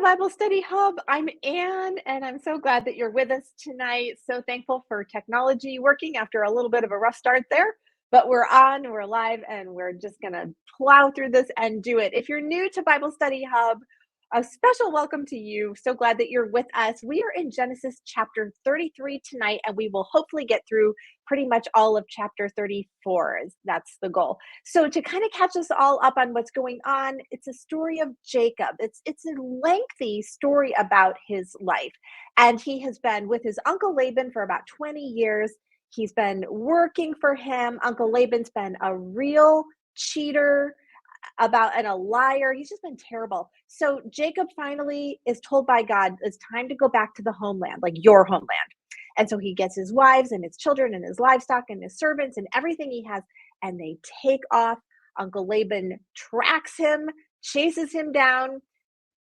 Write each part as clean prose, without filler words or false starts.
Bible Study Hub. I'm Anne, and I'm so glad that you're with us tonight. So thankful for technology working after a little bit of a rough start there. But we're on, we're live, and we're just going to plow through this and do it. If you're new to Bible Study Hub, a special welcome to you. So glad that you're with us. We are in Genesis chapter 33 tonight, and we will hopefully get through pretty much all of chapter 34. That's the goal. So to kind of catch us all up on what's going on, it's a story of Jacob. It's a lengthy story about his life. And he has been with his uncle Laban for about 20 years. He's been working for him. Uncle Laban's been a real cheater and a liar. He's just been terrible. So Jacob finally is told by God, it's time to go back to the homeland, like your homeland. And so he gets his wives and his children and his livestock and his servants and everything he has, and they take off. Uncle Laban tracks him, chases him down.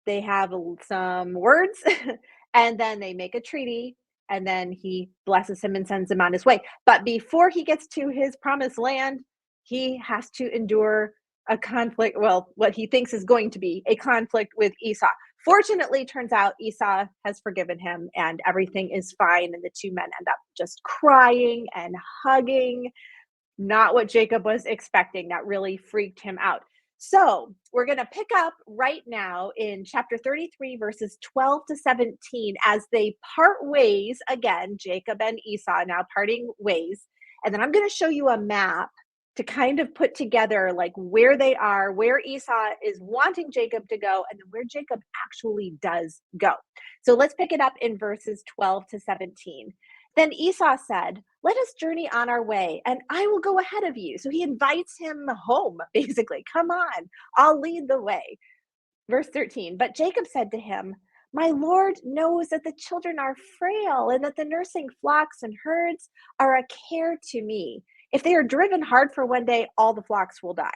They have some words, and then they make a treaty, and then he blesses him and sends him on his way. But before he gets to his promised land, he has to endure a conflict, what he thinks is going to be a conflict with Esau. Fortunately, turns out Esau has forgiven him and everything is fine, and the two men end up just crying and hugging. Not what Jacob was expecting. That really freaked him out. So we're going to pick up right now in chapter 33, verses 12 to 17, as they part ways again, Jacob and Esau now parting ways. And then I'm going to show you a map to kind of put together like where they are, where Esau is wanting Jacob to go, and then where Jacob actually does go. So let's pick it up in verses 12 to 17. Then Esau said, "Let us journey on our way, and I will go ahead of you." So he invites him home, basically. Come on, I'll lead the way. Verse 13, but Jacob said to him, "My Lord knows that the children are frail and that the nursing flocks and herds are a care to me. If they are driven hard for one day, all the flocks will die.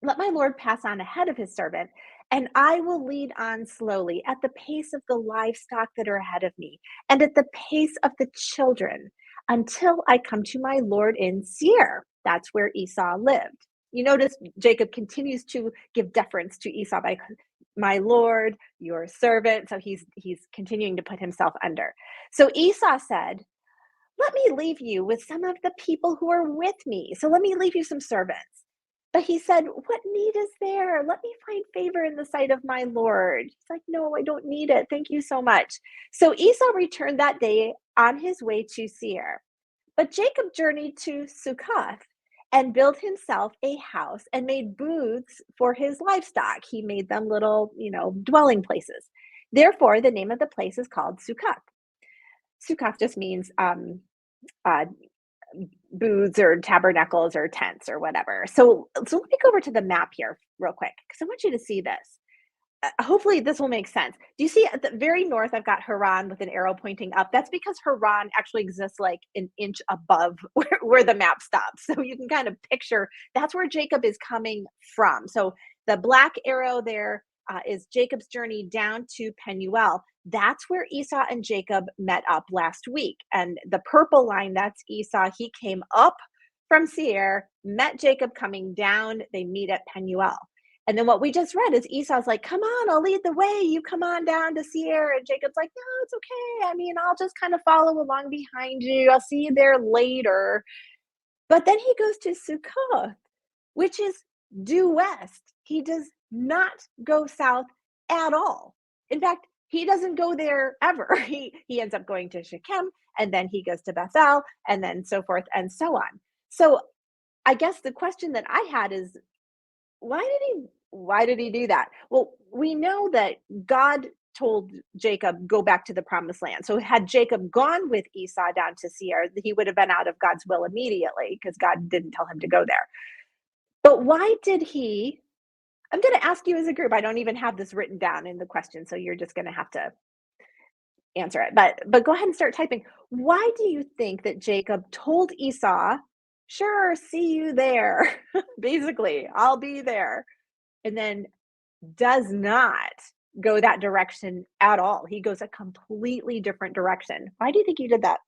Let my Lord pass on ahead of his servant, and I will lead on slowly at the pace of the livestock that are ahead of me, and at the pace of the children, until I come to my Lord in Seir." That's where Esau lived. You notice Jacob continues to give deference to Esau by my Lord, your servant. So he's continuing to put himself under. So Esau said, "Let me leave you with some of the people who are with me. So let me leave you some servants." But he said, "What need is there? Let me find favor in the sight of my Lord." He's like, "No, I don't need it. Thank you so much." So Esau returned that day on his way to Seir. But Jacob journeyed to Succoth and built himself a house and made booths for his livestock. He made them little, dwelling places. Therefore, the name of the place is called Succoth. Succoth just means uh, booths or tabernacles or tents or whatever. So let me go over to the map here real quick because I want you to see this. Hopefully this will make sense. Do you see at the very north, I've got Haran with an arrow pointing up. That's because Haran actually exists like an inch above where the map stops. So you can kind of picture that's where Jacob is coming from. So the black arrow there is Jacob's journey down to Penuel. That's where Esau and Jacob met up last week. And the purple line, that's Esau. He came up from Seir, met Jacob coming down. They meet at Penuel. And then what we just read is Esau's like, "Come on, I'll lead the way. You come on down to Seir." And Jacob's like, "No, it's okay. I mean, I'll just kind of follow along behind you. I'll see you there later." But then he goes to Succoth, which is due west. He does not go south at all. In fact, he doesn't go there ever. He ends up going to Shechem, and then he goes to Bethel, and then so forth and so on. So I guess the question that I had is, why did he do that? Well, we know that God told Jacob, go back to the promised land. So had Jacob gone with Esau down to Seir, he would have been out of God's will immediately because God didn't tell him to go there. But why did he? I'm going to ask you as a group. I don't even have this written down in the question, so you're just going to have to answer it. But go ahead and start typing. Why do you think that Jacob told Esau, "Sure, see you there"? Basically, I'll be there. And then does not go that direction at all. He goes a completely different direction. Why do you think he did that?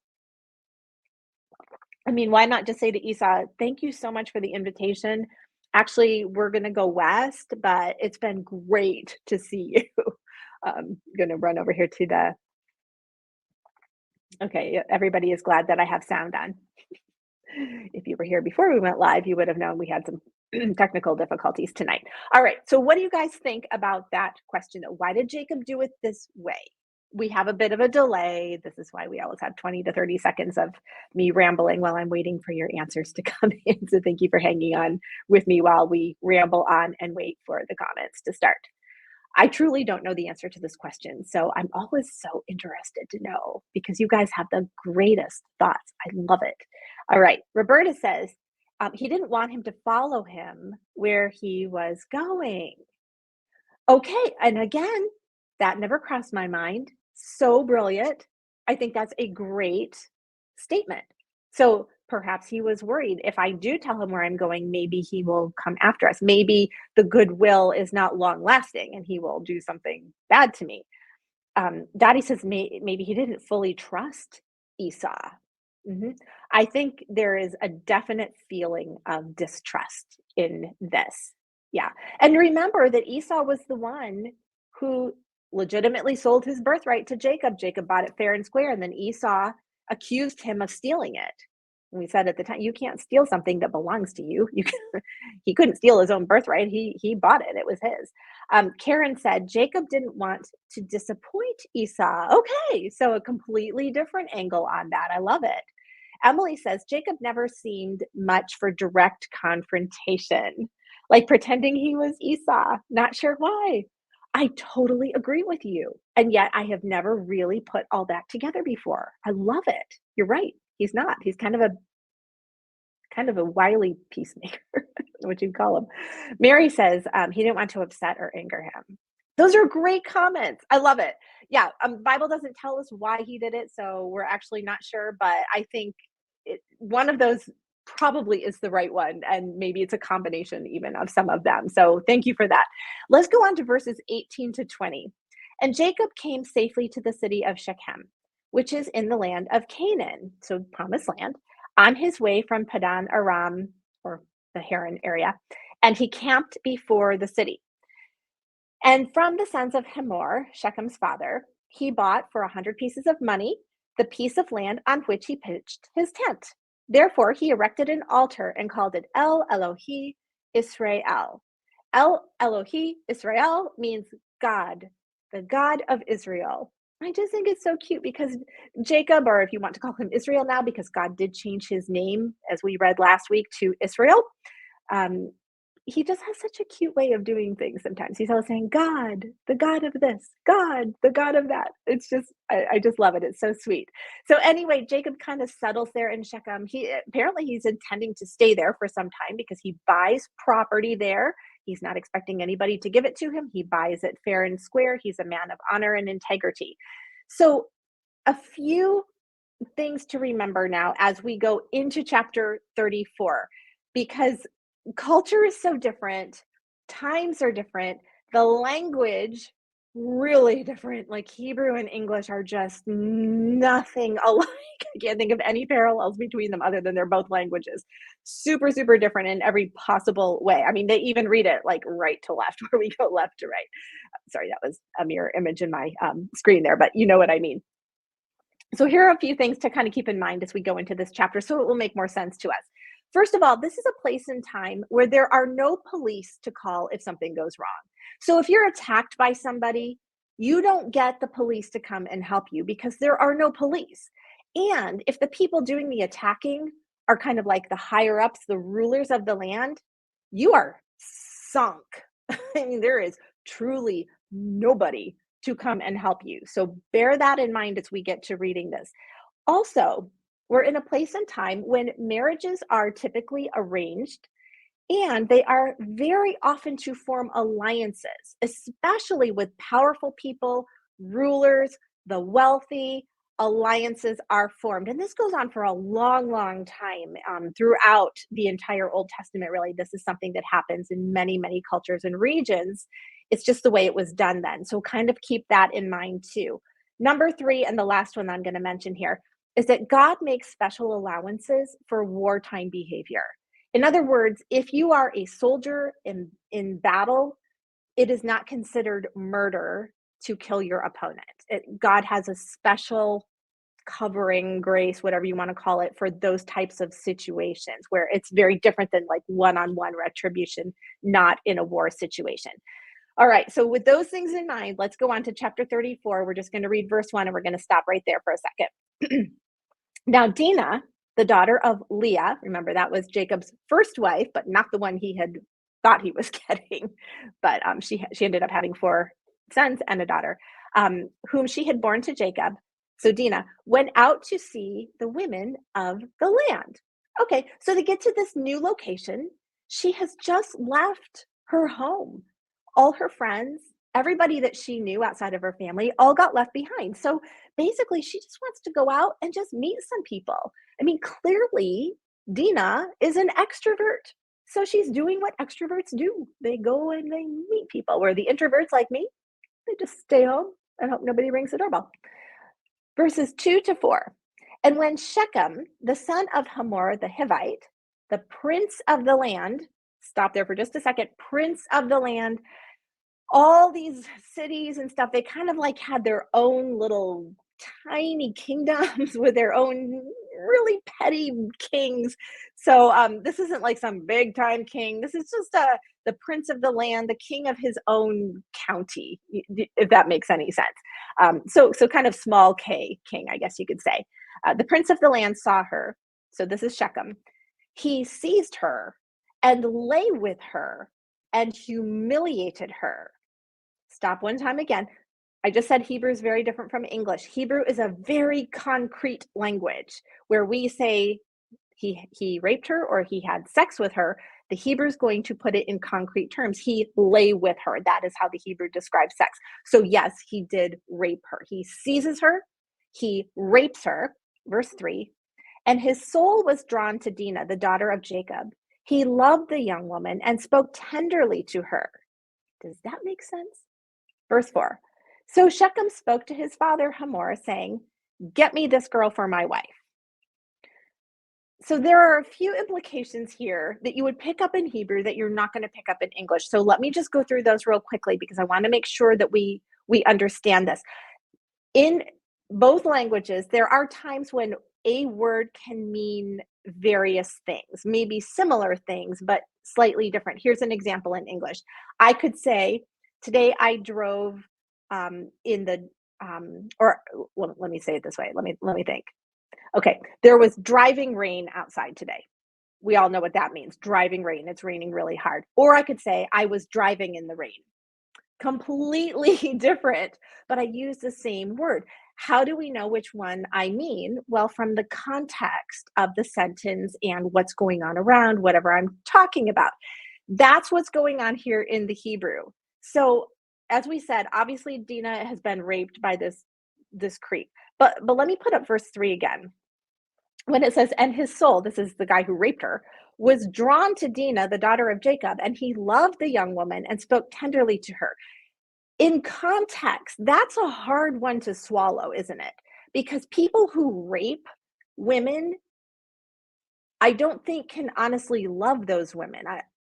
I mean, why not just say to Esau, "Thank you so much for the invitation. Actually, we're going to go west, but it's been great to see you." going to run over here to the, okay, everybody is glad that I have sound on. If you were here before we went live, you would have known we had some technical difficulties tonight. All right. So, what do you guys think about that question? Why did Jacob do it this way? We have a bit of a delay. This is why we always have 20 to 30 seconds of me rambling while I'm waiting for your answers to come in. So, thank you for hanging on with me while we ramble on and wait for the comments to start. I truly don't know the answer to this question. So I'm always so interested to know because you guys have the greatest thoughts. I love it. All right. Roberta says he didn't want him to follow him where he was going. Okay. And again, that never crossed my mind. So brilliant. I think that's a great statement. So perhaps he was worried if I do tell him where I'm going, maybe he will come after us. Maybe the goodwill is not long lasting and he will do something bad to me. Dottie says maybe he didn't fully trust Esau. I think there is a definite feeling of distrust in this. Yeah. And remember that Esau was the one who legitimately sold his birthright to Jacob. Jacob bought it fair and square, and then Esau accused him of stealing it. And we said at the time, you can't steal something that belongs to you. He couldn't steal his own birthright. He bought it. It was his. Karen said Jacob didn't want to disappoint Esau. Okay, so a completely different angle on that. I love it. Emily says Jacob never seemed much for direct confrontation, like pretending he was Esau. Not sure why. I totally agree with you. And yet I have never really put all that together before. I love it. You're right. He's not. He's kind of a wily peacemaker, what you'd call him. Mary says he didn't want to upset or anger him. Those are great comments. I love it. Yeah, Bible doesn't tell us why he did it, so we're actually not sure. But I think one of those probably is the right one, and maybe it's a combination even of some of them. So thank you for that. Let's go on to verses 18 to 20. And Jacob came safely to the city of Shechem, which is in the land of Canaan, so promised land, on his way from Padan Aram, or the Haran area, and he camped before the city. And from the sons of Hamor, Shechem's father, he bought for 100 pieces of money the piece of land on which he pitched his tent. Therefore, he erected an altar and called it El Elohi Israel. El Elohi Israel means God, the God of Israel. I just think it's so cute because Jacob, or if you want to call him Israel now, because God did change his name, as we read last week, to Israel. He just has such a cute way of doing things sometimes. He's always saying, God, the God of this, God, the God of that. It's just, I just love it. It's so sweet. So anyway, Jacob kind of settles there in Shechem. Apparently he's intending to stay there for some time because he buys property there. He's not expecting anybody to give it to him. He buys it fair and square. He's a man of honor and integrity. So a few things to remember now as we go into chapter 34, because culture is so different, times are different, the language really different. Like Hebrew and English are just nothing alike. I can't think of any parallels between them other than they're both languages. Super, super different in every possible way. I mean, they even read it like right to left, where we go left to right. Sorry, that was a mirror image in my screen there, but you know what I mean. So here are a few things to kind of keep in mind as we go into this chapter so it will make more sense to us. First of all, this is a place and time where there are no police to call if something goes wrong. So if you're attacked by somebody, you don't get the police to come and help you because there are no police. And if the people doing the attacking are kind of like the higher ups, the rulers of the land, you are sunk. I mean, there is truly nobody to come and help you. So bear that in mind as we get to reading this. Also, we're in a place and time when marriages are typically arranged and they are very often to form alliances, especially with powerful people, rulers, the wealthy. Alliances are formed. And this goes on for a long, long time throughout the entire Old Testament. Really, this is something that happens in many, many cultures and regions. It's just the way it was done then. So kind of keep that in mind too. Number 3, and the last one I'm going to mention here, is that God makes special allowances for wartime behavior. In other words, if you are a soldier in battle, it is not considered murder to kill your opponent. God has a special covering, grace, whatever you want to call it, for those types of situations where it's very different than like one-on-one retribution, not in a war situation. All right, so with those things in mind, let's go on to chapter 34. We're just going to read verse 1 and we're going to stop right there for a second. Now, Dinah, the daughter of Leah, remember that was Jacob's first wife, but not the one he had thought he was getting. But she ended up having 4 sons and a daughter, whom she had born to Jacob. So Dinah went out to see the women of the land. Okay, so they get to this new location. She has just left her home. All her friends, everybody that she knew outside of her family, all got left behind. So basically, she just wants to go out and just meet some people. I mean, clearly, Dinah is an extrovert. So she's doing what extroverts do. They go and they meet people, where the introverts like me, they just stay home and hope nobody rings the doorbell. Verses 2 to 4. And when Shechem, the son of Hamor the Hivite, the prince of the land, stop there for just a second, prince of the land, all these cities and stuff, they kind of like had their own little tiny kingdoms with their own really petty kings. So this isn't like some big time king. This is just the prince of the land, the king of his own county, if that makes any sense. So kind of small k king, I guess you could say. The prince of the land saw her. So this is Shechem. He seized her and lay with her and humiliated her. Stop one time again. I just said Hebrew is very different from English. Hebrew is a very concrete language where we say he raped her or he had sex with her. The Hebrew is going to put it in concrete terms. He lay with her. That is how the Hebrew describes sex. So yes, he did rape her. He seizes her. He rapes her. Verse 3. And his soul was drawn to Dinah, the daughter of Jacob. He loved the young woman and spoke tenderly to her. Does that make sense? Verse 4. So Shechem spoke to his father Hamor, saying, get me this girl for my wife. So there are a few implications here that you would pick up in Hebrew that you're not going to pick up in English. So let me just go through those real quickly because I want to make sure that we understand this. In both languages, there are times when a word can mean various things, maybe similar things, but slightly different. Here's an example in English. I could say, today I drove in the, or let me say it this way. Let me think. Okay, there was driving rain outside today. We all know what that means, driving rain. It's raining really hard. Or I could say I was driving in the rain. Completely different, but I use the same word. How do we know which one I mean? Well, from the context of the sentence and what's going on around, whatever I'm talking about. That's what's going on here in the Hebrew. So as we said, obviously Dinah has been raped by this creep. But let me put up verse 3 again. When it says, and his soul, this is the guy who raped her, was drawn to Dinah, the daughter of Jacob, and he loved the young woman and spoke tenderly to her. In context, that's a hard one to swallow, isn't it? Because people who rape women, I don't think can honestly love those women.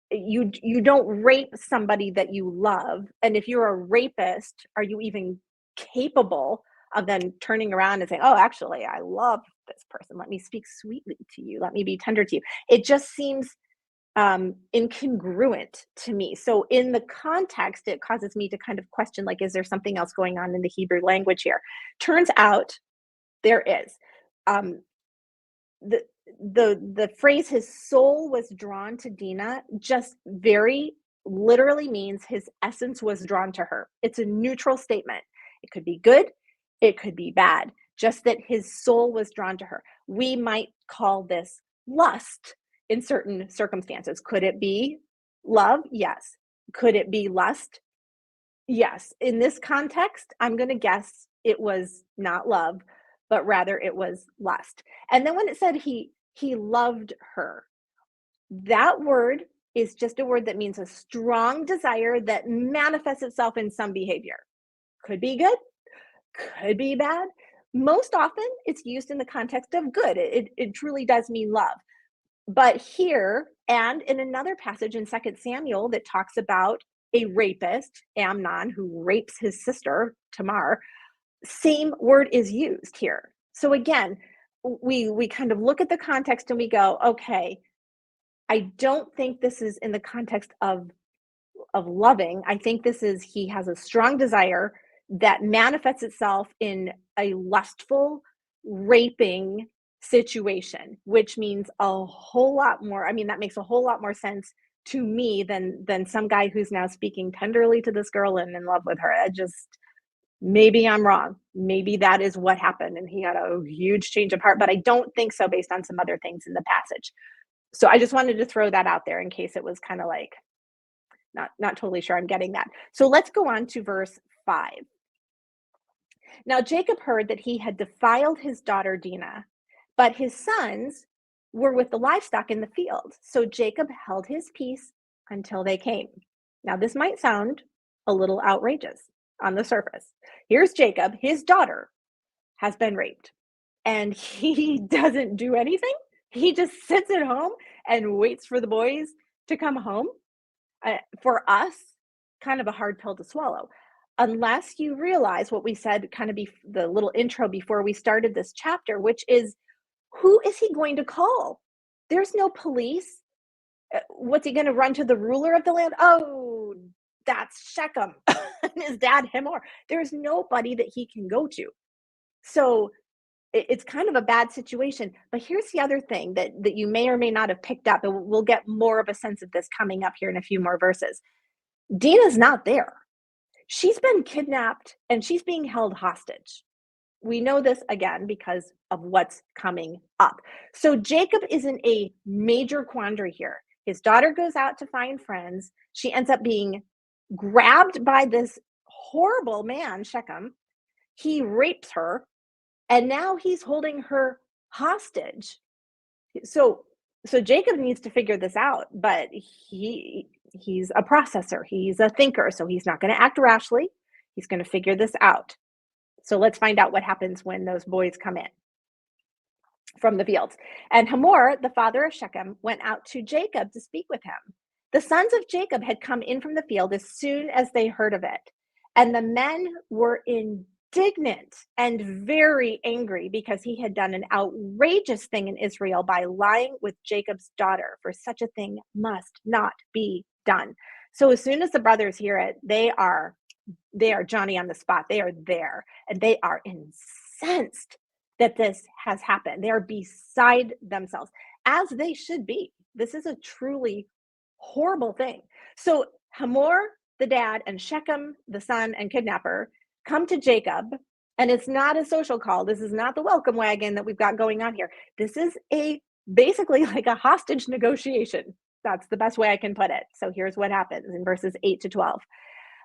You don't rape somebody that you love. And if you're a rapist, are you even capable of then turning around and saying, oh, actually, I love this person. Let me speak sweetly to you. Let me be tender to you. It just seems incongruent to me. So in the context, it causes me to kind of question, like, is there something else going on in the Hebrew language here? Turns out there is. The phrase his soul was drawn to Dinah just very literally means his essence was drawn to her. It's a neutral statement. It could be good, it could be bad, just that his soul was drawn to her. We might call this lust in certain circumstances. Could it be love? Yes. Could it be lust? Yes. In this context, I'm going to guess it was not love, but rather it was lust. And then when it said he loved her, that word is just a word that means a strong desire that manifests itself in some behavior. Could be good, could be bad. Most often it's used in the context of good. It truly does mean love. But here and in another passage in 2 Samuel that talks about a rapist, Amnon, who rapes his sister, Tamar, same word is used here. So again, we kind of look at the context and we go, okay, I don't think this is in the context of loving. I think this is he has a strong desire that manifests itself in a lustful, raping situation, which means a whole lot more. I mean, that makes a whole lot more sense to me than some guy who's now speaking tenderly to this girl and in love with her. I just maybe I'm wrong. Maybe that is what happened and he had a huge change of heart, but I don't think so based on some other things in the passage. So I just wanted to throw that out there in case it was kind of like not totally sure I'm getting that. So let's go on to verse 5. Now Jacob heard that he had defiled his daughter Dinah, but his sons were with the livestock in the field. So Jacob held his peace until they came. Now this might sound a little outrageous on the surface. Here's Jacob, his daughter has been raped, and he doesn't do anything. He just sits at home and waits for the boys to come home. For us, kind of a hard pill to swallow, unless you realize what we said kind of the little intro before we started this chapter, which is, who is he going to call? There's no police. What's he going to run to the ruler of the land? Oh, that's Shechem and his dad Hamor. There's nobody that he can go to. So it's kind of a bad situation. But here's the other thing that you may or may not have picked up, and we'll get more of a sense of this coming up here in a few more verses. Dinah's not there. She's been kidnapped and she's being held hostage. We know this again because of what's coming up. So Jacob is in a major quandary here. His daughter goes out to find friends. She ends up being grabbed by this horrible man, Shechem. He rapes her. And now he's holding her hostage. So Jacob needs to figure this out, but he's a processor. He's a thinker, so he's not going to act rashly. He's going to figure this out. So let's find out what happens when those boys come in from the fields. And Hamor, the father of Shechem, went out to Jacob to speak with him. The sons of Jacob had come in from the field as soon as they heard of it. And the men were indignant and very angry because he had done an outrageous thing in Israel by lying with Jacob's daughter, for such a thing must not be done. So as soon as the brothers hear it, they are Johnny on the spot. They are there and they are incensed that this has happened. They are beside themselves, as they should be. This is a truly horrible thing. So Hamor, the dad, and Shechem, the son and kidnapper, come to Jacob, and it's not a social call. This is not the welcome wagon that we've got going on here. This is basically like a hostage negotiation. That's the best way I can put it. So here's what happens in verses 8 to 12.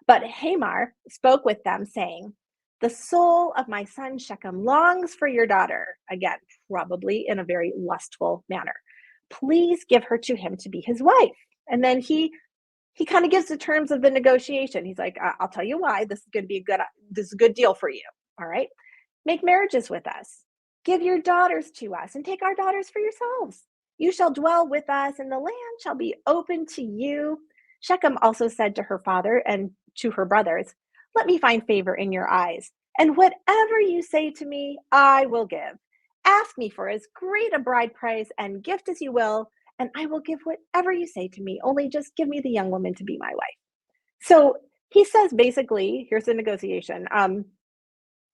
But Hamor spoke with them, saying, "The soul of my son Shechem longs for your daughter." Again, probably in a very lustful manner. "Please give her to him to be his wife." And then he kind of gives the terms of the negotiation. He's like, "I'll tell you why. This is a good deal for you. All right. Make marriages with us. Give your daughters to us and take our daughters for yourselves. You shall dwell with us and the land shall be open to you." Shechem also said to her father and to her brothers, "Let me find favor in your eyes, and whatever you say to me, I will give. Ask me for as great a bride price and gift as you will, and I will give whatever you say to me. Only just give me the young woman to be my wife." So he says, basically, here's the negotiation.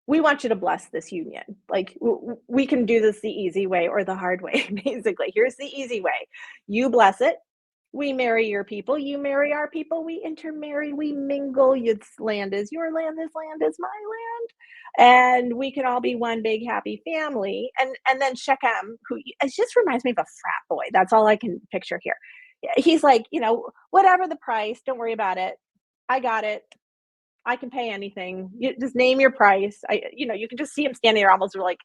We want you to bless this union. Like, we can do this the easy way or the hard way, basically. Here's the easy way. You bless it. We marry your people. You marry our people. We intermarry. We mingle. This land is your land. This land is my land. And we can all be one big happy family. And then Shechem, who it just reminds me of a frat boy. That's all I can picture here. He's like, whatever the price, don't worry about it. I got it. I can pay anything. You just name your price. You can just see him standing there almost like,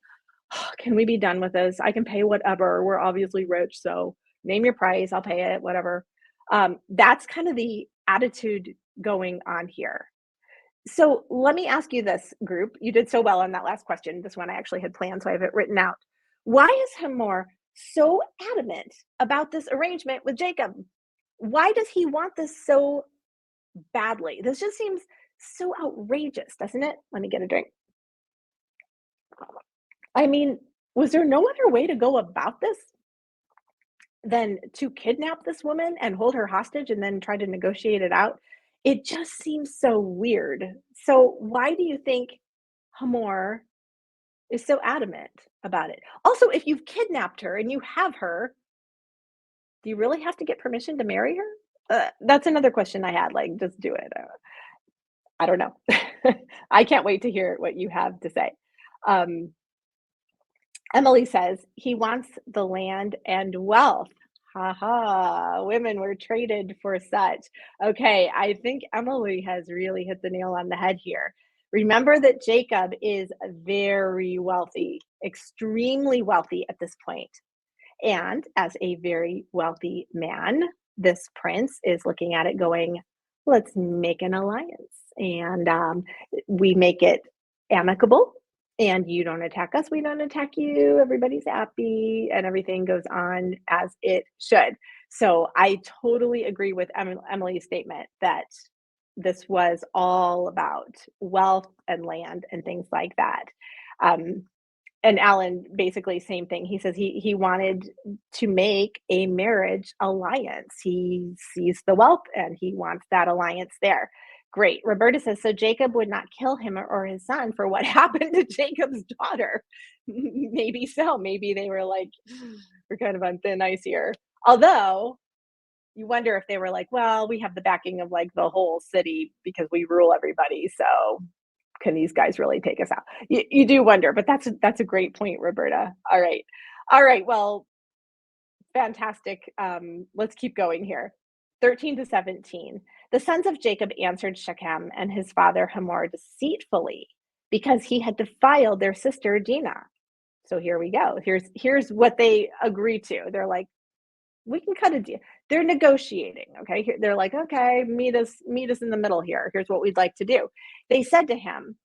"Oh, can we be done with this? I can pay whatever. We're obviously rich, so name your price. I'll pay it, whatever." That's kind of the attitude going on here. So let me ask you this, group. You did so well on that last question. This one I actually had planned, so I have it written out. Why is Hamor so adamant about this arrangement with Jacob? Why does he want this so badly. This just seems so outrageous, doesn't it? Let me get a drink. I mean, was there no other way to go about this than to kidnap this woman and hold her hostage and then try to negotiate it out? It just seems so weird. So, why do you think Hamor is so adamant about it? Also, if you've kidnapped her and you have her, do you really have to get permission to marry her? That's another question I had. Like, just do it. I don't know. I can't wait to hear what you have to say. Um, Emily says he wants the land and wealth. Ha ha, women were traded for such. Okay, I think Emily has really hit the nail on the head here. Remember that Jacob is very wealthy, extremely wealthy at this point. And as a very wealthy man, this prince is looking at it going, let's make an alliance. And we make it amicable. And you don't attack us, we don't attack you. Everybody's happy, and everything goes on as it should. So I totally agree with Emily's statement that this was all about wealth and land and things like that. Um, and Alan, basically same thing. He says he wanted to make a marriage alliance. He sees the wealth and he wants that alliance there. Great. Roberta says, so Jacob would not kill him or his son for what happened to Jacob's daughter. Maybe so. Maybe they were like, we're kind of on thin ice here. Although you wonder if they were like, well, we have the backing of like the whole city because we rule everybody. So can these guys really take us out? You do wonder, but that's a great point, Roberta. All right. All right. Well, fantastic. Let's keep going here. 13 to 17. The sons of Jacob answered Shechem and his father Hamor deceitfully because he had defiled their sister Dinah. So here we go. Here's what they agree to. They're like, we can cut a deal. They're negotiating. Okay. They're like, okay, meet us in the middle here. Here's what we'd like to do. They said to him,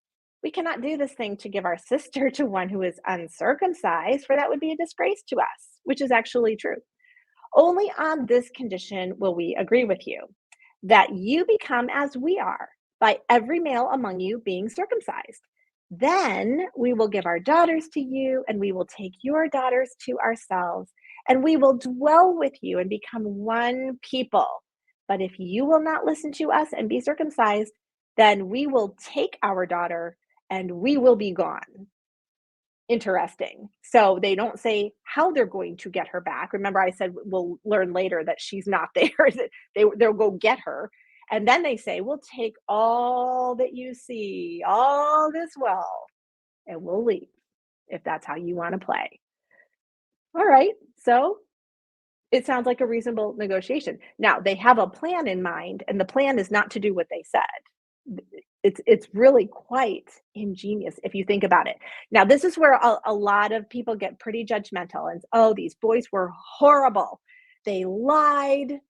we cannot do this thing to give our sister to one who is uncircumcised, for that would be a disgrace to us, which is actually true. Only on this condition will we agree with you, that you become as we are, by every male among you being circumcised. Then we will give our daughters to you, and we will take your daughters to ourselves, and we will dwell with you and become one people. But if you will not listen to us and be circumcised, then we will take our daughter and we will be gone. Interesting. So they don't say how they're going to get her back. Remember, I said we'll learn later that she's not there. They'll go get her, and then they say we'll take all that you see, all this wealth, and we'll leave if that's how you want to play. All right. So it sounds like a reasonable negotiation. Now they have a plan in mind, and the plan is not to do what they said. It's really quite ingenious if you think about it. Now, this is where a lot of people get pretty judgmental and, oh, these boys were horrible. They lied.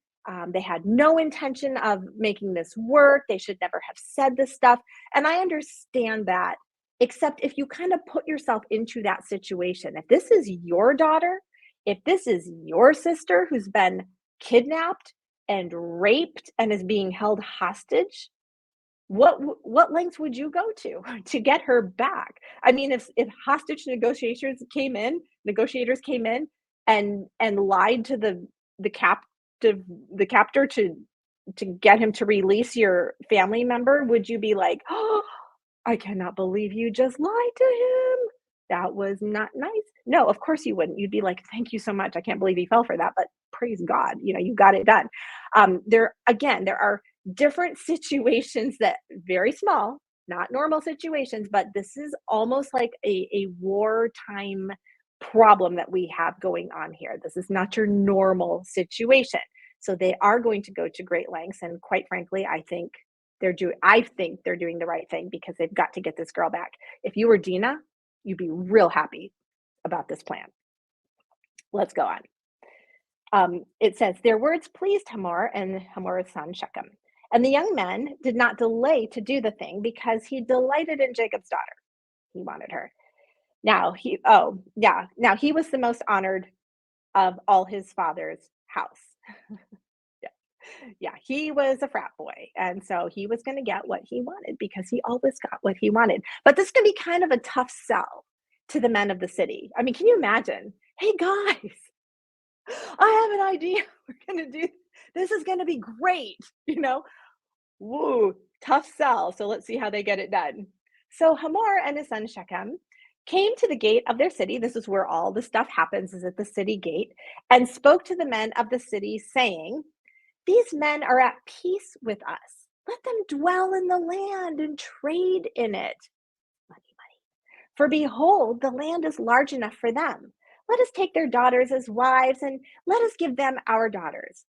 They had no intention of making this work. They should never have said this stuff. And I understand that, except if you kind of put yourself into that situation. If this is your daughter, if this is your sister who's been kidnapped and raped and is being held hostage, what lengths would you go to get her back? I mean, if hostage negotiators came in and lied to the captor to get him to release your family member, would you be like, oh, I cannot believe you just lied to him? That was not nice. No, of course you wouldn't. You'd be like, thank you so much. I can't believe he fell for that, but praise God, you got it done. There are different situations that very small, not normal situations, but this is almost like a wartime problem that we have going on here. This is not your normal situation. So they are going to go to great lengths. And quite frankly, I think they're doing the right thing because they've got to get this girl back. If you were Dinah, you'd be real happy about this plan. Let's go on. It says, their words pleased Hamor and Hamor's son Shechem. And the young men did not delay to do the thing because he delighted in Jacob's daughter. He wanted her. Now he was the most honored of all his father's house. Yeah. Yeah, he was a frat boy, and so he was gonna get what he wanted because he always got what he wanted. But this can be kind of a tough sell to the men of the city. I mean, can you imagine? "Hey, guys, I have an idea. We're gonna do this is gonna be great," you know? Woo, tough sell. So let's see how they get it done. So Hamor and his son Shechem came to the gate of their city. This is where all the stuff happens, is at the city gate, and spoke to the men of the city, saying, "These men are at peace with us. Let them dwell in the land and trade in it." Money, money. "For behold, the land is large enough for them. Let us take their daughters as wives, and let us give them our daughters.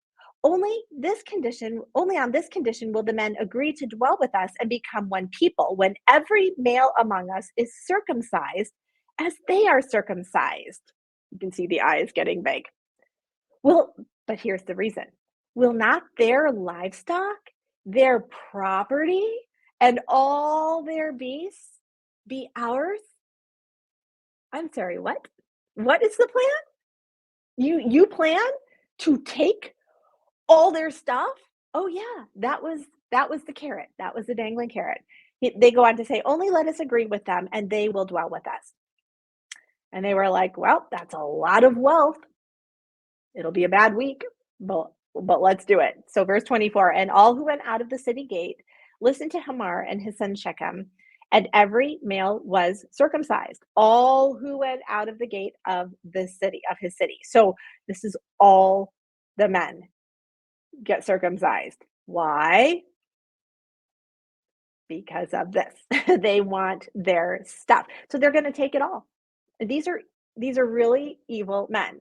Only on this condition will the men agree to dwell with us and become one people, when every male among us is circumcised as they are circumcised." You can see the eyes getting big. Well, but here's the reason. "Will not their livestock, their property, and all their beasts be ours?" I'm sorry, what? What is the plan? You plan to take all their stuff? Oh yeah, that was the carrot. That was the dangling carrot. They go on to say, "Only let us agree with them, and they will dwell with us." And they were like, "Well, that's a lot of wealth. It'll be a bad week, but let's do it." So verse 24, "And all who went out of the city gate listened to Hamor and his son Shechem, and every male was circumcised." All who went out of the gate of the city, of his city. So this is all the men get circumcised. Why? Because of this. They want their stuff. So they're going to take it all. These are these are really evil men.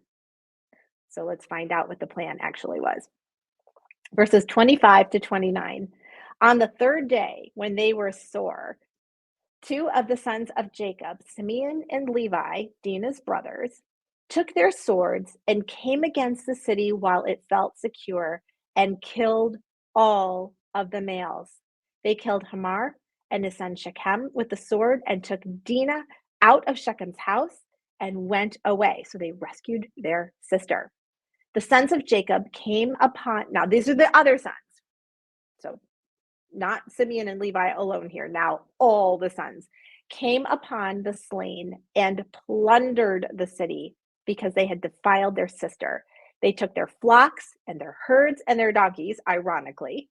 So let's find out what the plan actually was. Verses 25 to 29. On the third day, when they were sore, two of the sons of Jacob, Simeon and Levi, Dinah's brothers, took their swords and came against the city while it felt secure, and killed all of the males. They killed Hamor and his son Shechem with the sword, and took Dinah out of Shechem's house and went away. So they rescued their sister. The sons of Jacob came upon, now these are the other sons. So not Simeon and Levi alone here. Now all the sons came upon the slain and plundered the city because they had defiled their sister. They took their flocks and their herds and their donkeys, ironically,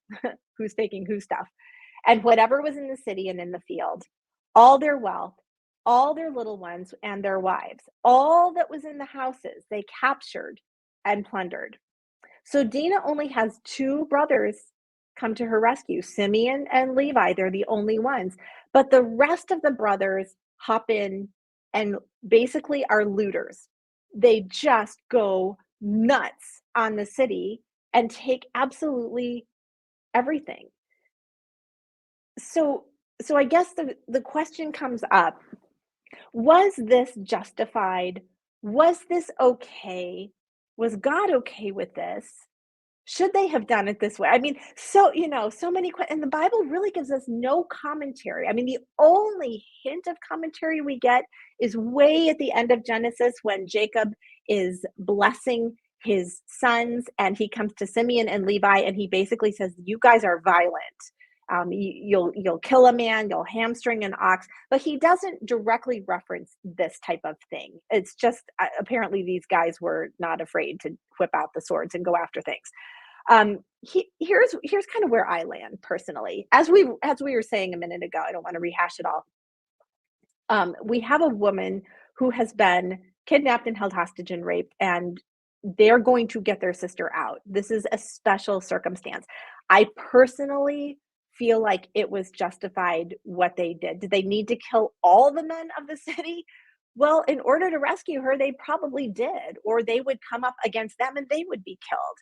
who's taking whose stuff, and whatever was in the city and in the field, all their wealth, all their little ones and their wives, all that was in the houses, they captured and plundered. So Dinah only has two brothers come to her rescue, Simeon and Levi. They're the only ones. But the rest of the brothers hop in and basically are looters. They just go nuts on the city and take absolutely everything. So so I guess the question comes up, was this justified? Was this okay? Was God okay with this? Should they have done it this way? I mean, so many and the Bible really gives us no commentary. I mean, the only hint of commentary we get is way at the end of Genesis, when Jacob is blessing his sons, and he comes to Simeon and Levi, and he basically says, "You guys are violent. You'll kill a man, you'll hamstring an ox," but he doesn't directly reference this type of thing. It's just apparently these guys were not afraid to whip out the swords and go after things. Here's kind of where I land personally. As we were saying a minute ago, I don't want to rehash it all. We have a woman who has been kidnapped and held hostage and raped, and they're going to get their sister out. This is a special circumstance. I personally feel like it was justified what they did. Did they need to kill all the men of the city? Well, in order to rescue her, they probably did, or they would come up against them and they would be killed.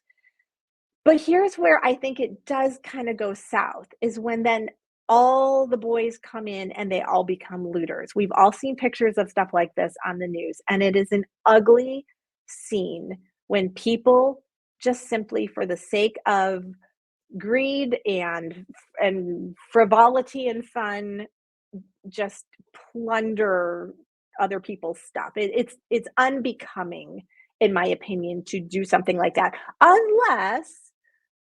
But here's where I think it does kind of go south, is when then all the boys come in and they all become looters. We've all seen pictures of stuff like this on the news, and it is an ugly scene when people just simply for the sake of greed and frivolity and fun just plunder other people's stuff. It's unbecoming, in my opinion, to do something like that, unless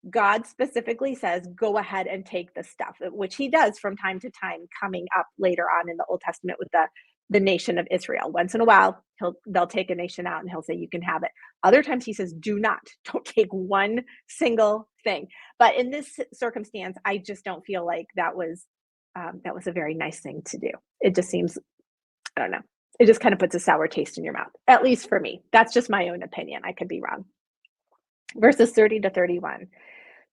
God specifically says, go ahead and take the stuff, which he does from time to time coming up later on in the Old Testament with the nation of Israel. Once in a while, they'll take a nation out and he'll say, you can have it. Other times he says, do not, don't take one single thing. But in this circumstance, I just don't feel like that was a very nice thing to do. It just seems, I don't know. It just kind of puts a sour taste in your mouth, at least for me. That's just my own opinion. I could be wrong. Verses 30 to 31.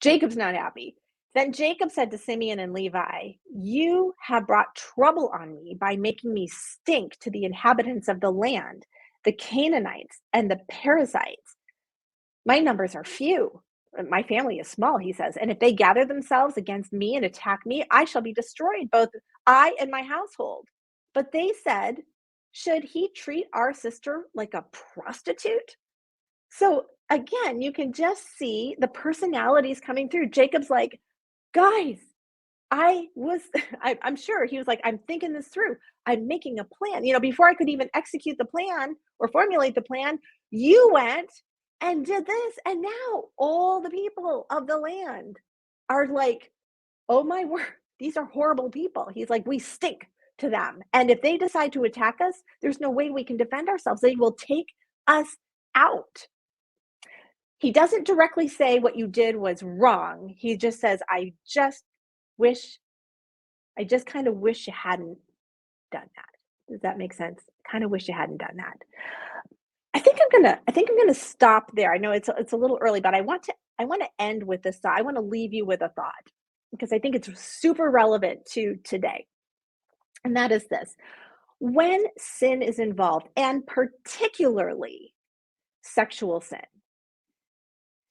Jacob's not happy. Then Jacob said to Simeon and Levi, you have brought trouble on me by making me stink to the inhabitants of the land, the Canaanites and the Perizzites. My numbers are few. My family is small, he says, and if they gather themselves against me and attack me, I shall be destroyed, both I and my household. But they said, should he treat our sister like a prostitute? So again, you can just see the personalities coming through. Jacob's like, guys, I'm sure he was like, I'm thinking this through. I'm making a plan. Before I could even execute the plan or formulate the plan, you went and did this. And now all the people of the land are like, oh my word, these are horrible people. He's like, we stink to them. And if they decide to attack us, there's no way we can defend ourselves. They will take us out. He doesn't directly say what you did was wrong. He just says, I just kind of wish you hadn't done that. Does that make sense? Kind of wish you hadn't done that. I think I'm gonna stop there. I know it's a little early, but I want to end with this thought. I want to leave you with a thought because I think it's super relevant to today. And that is this. When sin is involved, and particularly sexual sin,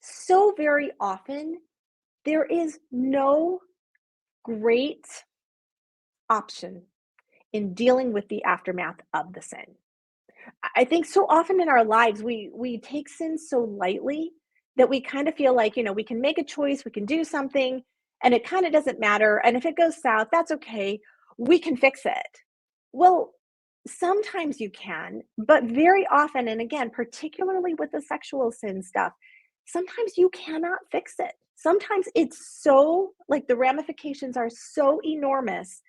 so very often there is no great option in dealing with the aftermath of the sin. I think so often in our lives, we take sin so lightly that we kind of feel like, we can make a choice, we can do something, and it kind of doesn't matter. And if it goes south, that's okay. We can fix it. Well, sometimes you can, but very often, and again, particularly with the sexual sin stuff, sometimes you cannot fix it. Sometimes it's so, like, the ramifications are so enormous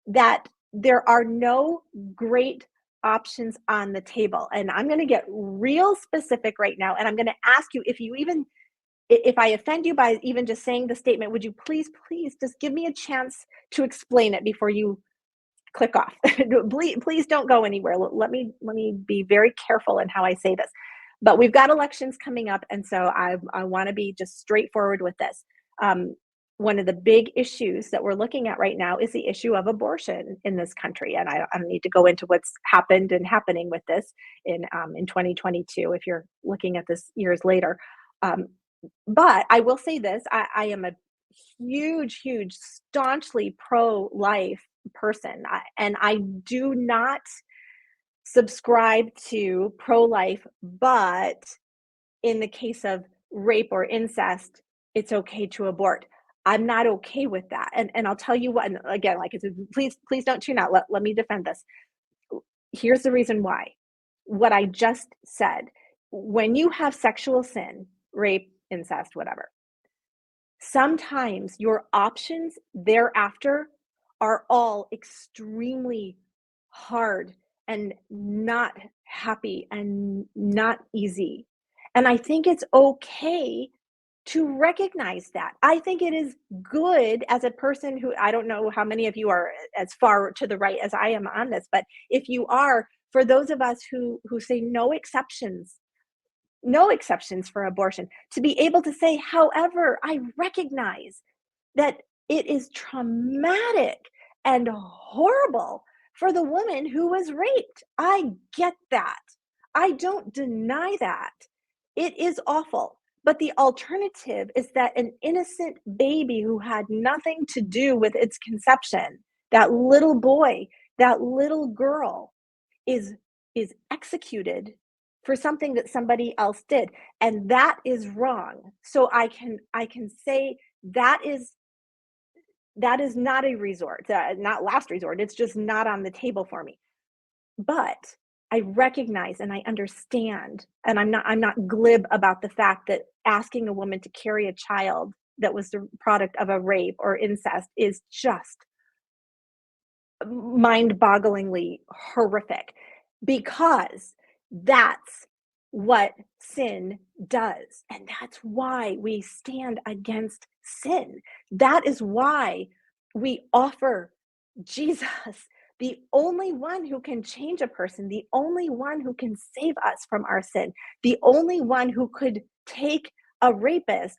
that there are no great options on the table. And I'm going to get real specific right now. And I'm going to ask you, if I offend you by even just saying the statement, would you please just give me a chance to explain it before you click off? Please don't go anywhere. Let me be very careful in how I say this. But we've got elections coming up, and so I want to be just straightforward with this. One of the big issues that we're looking at right now is the issue of abortion in this country, and I don't need to go into what's happened and happening with this in 2022 if you're looking at this years later. But I will say this: I am a huge, staunchly pro-life person, and I do not subscribe to pro-life, but in the case of rape or incest, it's okay to abort. I'm not okay with that. And I'll tell you what, and again, like I said, please don't tune out. Let me defend this. Here's the reason why. What I just said, when you have sexual sin, rape, incest, whatever, sometimes your options thereafter are all extremely hard and not happy and not easy. And I think it's okay to recognize that. I think it is good as a person who, I don't know how many of you are as far to the right as I am on this, but if you are, for those of us who say no exceptions for abortion, to be able to say, however, I recognize that it is traumatic and horrible for the woman who was raped. I get that. I don't deny that. It is awful. But the alternative is that an innocent baby who had nothing to do with its conception, that little boy, that little girl, is executed for something that somebody else did, and that is wrong. So I can say that is not a resort, not last resort. It's just not on the table for me. But I recognize and I understand, and I'm not glib about the fact that asking a woman to carry a child that was the product of a rape or incest is just mind-bogglingly horrific, because that's what sin does, and that's why we stand against sin. That is why we offer Jesus, the only one who can change a person, the only one who can save us from our sin, the only one who could take a rapist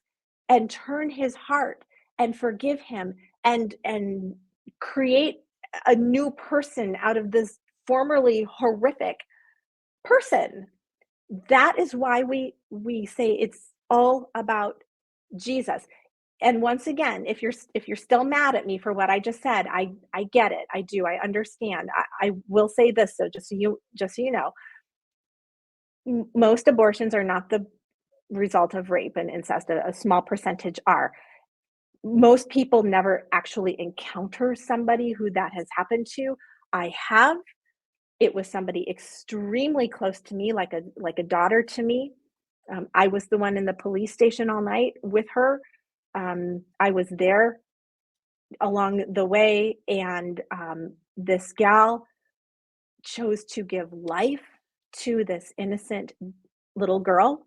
and turn his heart and forgive him and create a new person out of this formerly horrific person. That is why we say it's all about Jesus. And once again, if you're still mad at me for what I just said, I get it. I do. I understand. I will say this, so just so you know, most abortions are not the result of rape and incest. A small percentage are. Most people never actually encounter somebody who that has happened to. I have. It was somebody extremely close to me, like a daughter to me. I was the one in the police station all night with her. I was there along the way, and this gal chose to give life to this innocent little girl.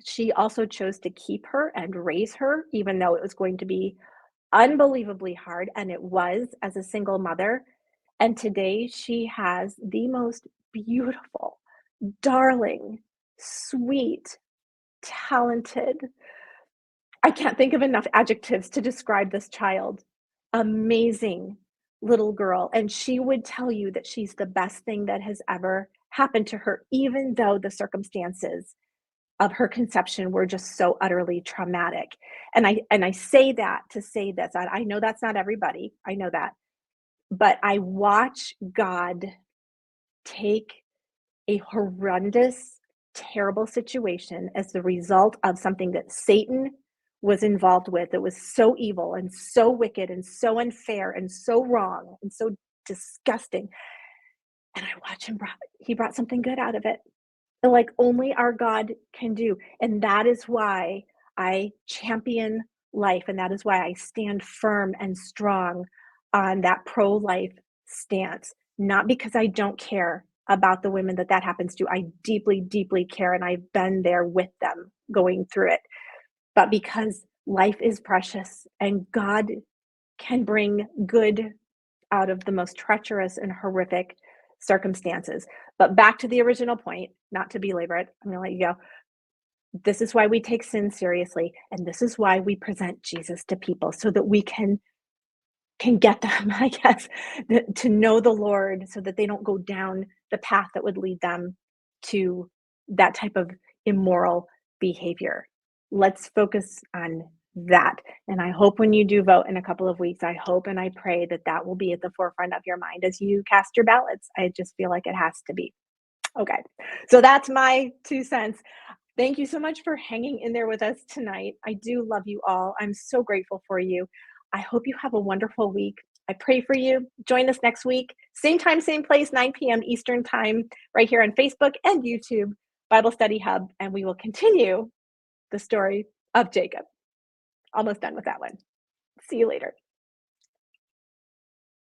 She also chose to keep her and raise her, even though it was going to be unbelievably hard, and it was, as a single mother. And today she has the most beautiful, darling, sweet, talented, I can't think of enough adjectives to describe this child, amazing little girl. And she would tell you that she's the best thing that has ever happened to her, even though the circumstances of her conception were just so utterly traumatic. And I say that to say this. I know that's not everybody. I know that. But I watch God take a horrendous, terrible situation as the result of something that Satan was involved with, that was so evil and so wicked and so unfair and so wrong and so disgusting. And I watch he brought something good out of it, like only our God can do. And that is why I champion life. And that is why I stand firm and strong on that pro life stance. Not because I don't care about the women that happens to. I deeply, deeply care. And I've been there with them going through it. But because life is precious and God can bring good out of the most treacherous and horrific circumstances. But back to the original point, not to belabor it, I'm going to let you go. This is why we take sin seriously, and this is why we present Jesus to people, so that we can get them, I guess, to know the Lord, so that they don't go down the path that would lead them to that type of immoral behavior. Let's focus on that. And I hope when you do vote in a couple of weeks, I hope and I pray that that will be at the forefront of your mind as you cast your ballots. I just feel like it has to be. Okay. So that's my 2 cents. Thank you so much for hanging in there with us tonight. I do love you all. I'm so grateful for you. I hope you have a wonderful week. I pray for you. Join us next week, same time, same place, 9 p.m. Eastern Time, right here on Facebook and YouTube, Bible Study Hub, and we will continue the story of Jacob. Almost done with that one. See you later.